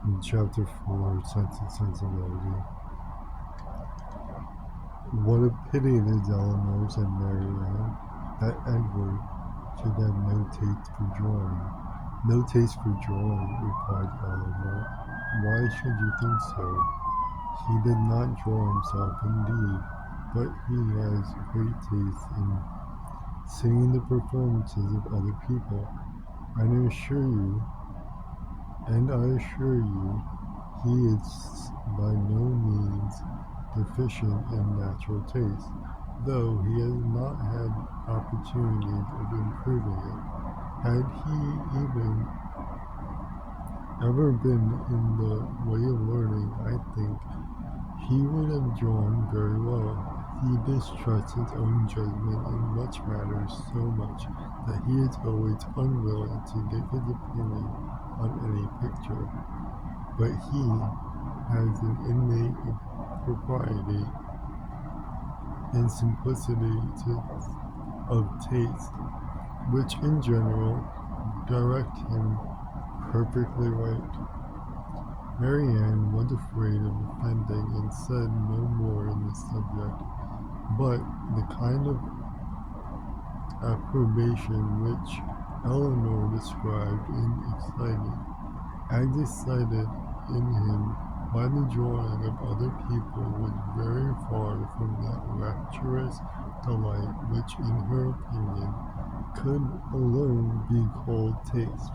In Chapter 4, Sense and Sensibility. What a pity it is, Eleanor, said Marianne, that Edward should have no taste for drawing. No taste for drawing, replied Eleanor. Why should you think so? He did not draw himself, indeed, but he has great taste in seeing the performances of other people. And I assure you, he is by no means deficient in natural taste, though he has not had opportunities of improving it. Had he even ever been in the way of learning, I think he would have drawn very well. He distrusts his own judgment in much matters so much that he is always unwilling to give his opinion on any picture. But he has an innate propriety and simplicity of taste, which in general direct him perfectly right. Marianne was afraid of offending and said no more on the subject, but the kind of approbation which Eleanor described in excited, as excited in him by the drawing of other people, was very far from that rapturous delight which, in her opinion, could alone be called taste.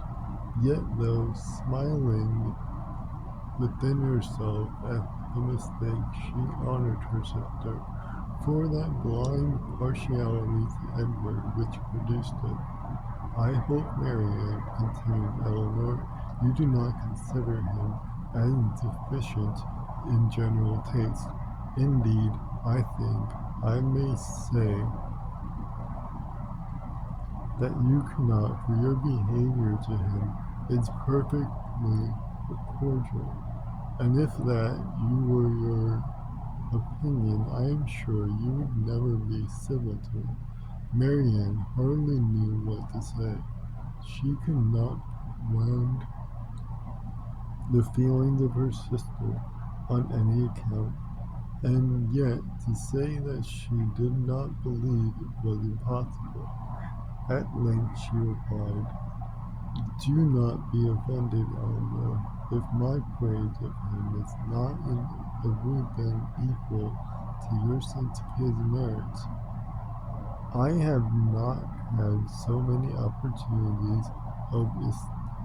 Yet, though smiling within herself at the mistake, she honored her sister for that blind partiality to Edward which produced it. I hope, Marianne, continued Eleanor, you do not consider him as deficient in general taste. Indeed, I think I may say that you cannot, for your behavior to him is perfectly cordial. And if that you were your opinion, I am sure you would never be civil to him. Marianne hardly knew what to say. She could not wound the feelings of her sister on any account, and yet to say that she did not believe it was impossible. At length she replied, do not be offended, Eleanor, if my praise of him is not in everything equal to your sense of his merits. I have not had so many opportunities of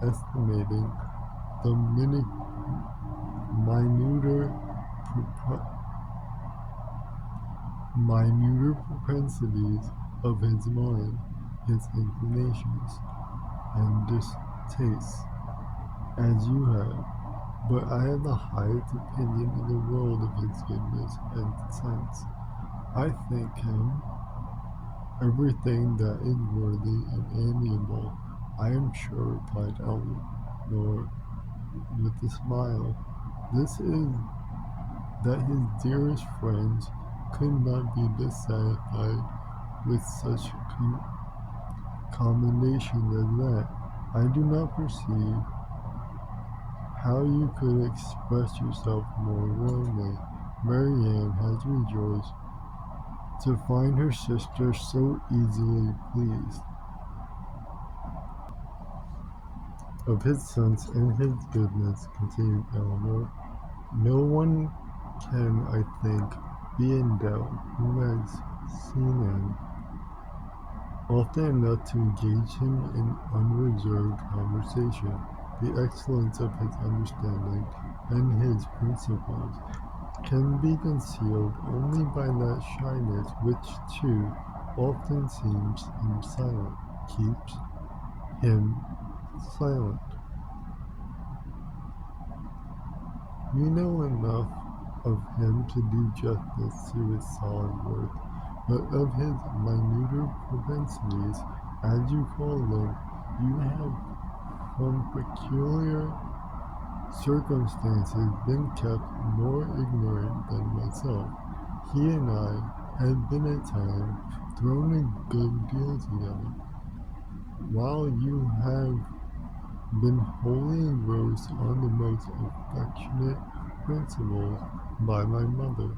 estimating the minuter propensities of his mind, his inclinations, and distastes, as you have, but I have the highest opinion in the world of his goodness and sense. I think him everything that is worthy and amiable. I am sure, replied Eleanor with a smile. This is that his dearest friends could not be dissatisfied with such commendation as that. I do not perceive how you could express yourself more warmly. Marianne has rejoiced to find her sister so easily pleased of his sense and his goodness, continued Eleanor. No one can, I think, be in doubt who has seen him often enough to engage him in unreserved conversation. The excellence of his understanding and his principles can be concealed only by that shyness which, too often keeps him silent. You know enough of him to do justice to his solid worth, but of his minuter propensities, as you call them, you have, from peculiar circumstances, been kept more ignorant than myself. He and I have been at times thrown a good deal together, while you have been wholly engrossed on the most affectionate principles by my mother.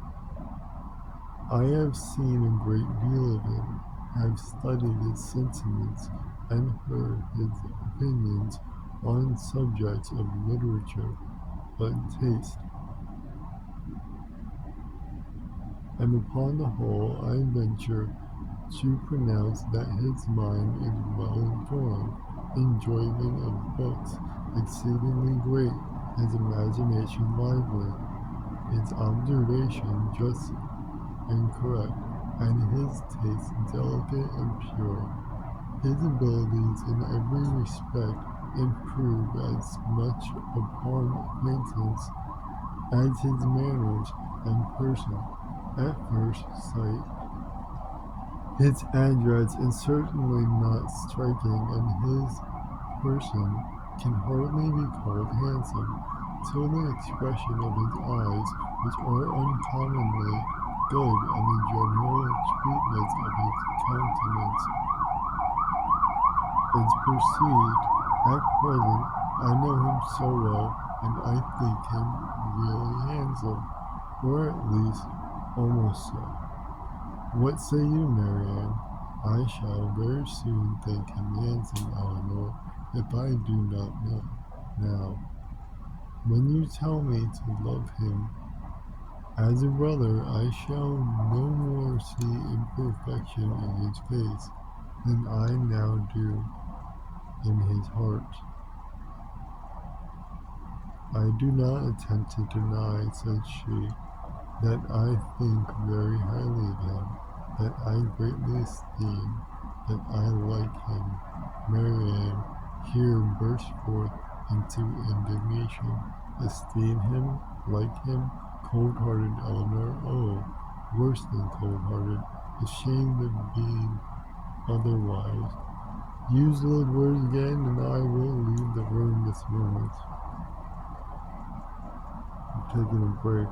I have seen a great deal of him, have studied his sentiments, and heard his opinions on subjects of literature, but taste, and upon the whole I venture to pronounce that his mind is well informed, enjoyment of books exceedingly great, his imagination lively, his observation just and correct, and his taste delicate and pure. His abilities in every respect improve as much upon acquaintance as his manners and person. At first sight, his address is certainly not striking, and his person can hardly be called handsome, till the expression of his eyes, which are uncommonly good, and the general sweetness of his countenance is perceived. At present, I know him so well, and I think him really handsome, or at least almost so. What say you, Marianne? I shall very soon think him handsome, Eleanor, if I do not know now. When you tell me to love him as a brother, I shall no more see imperfection in his face than I now do in his heart. I do not attempt to deny, said she, that I think very highly of him, that I greatly esteem, that I like him. Marianne here burst forth into indignation. Esteem him, like him, cold-hearted Eleanor, oh, worse than cold-hearted, ashamed of being otherwise. Use those words again, and I will leave the room this moment. I'm taking a break.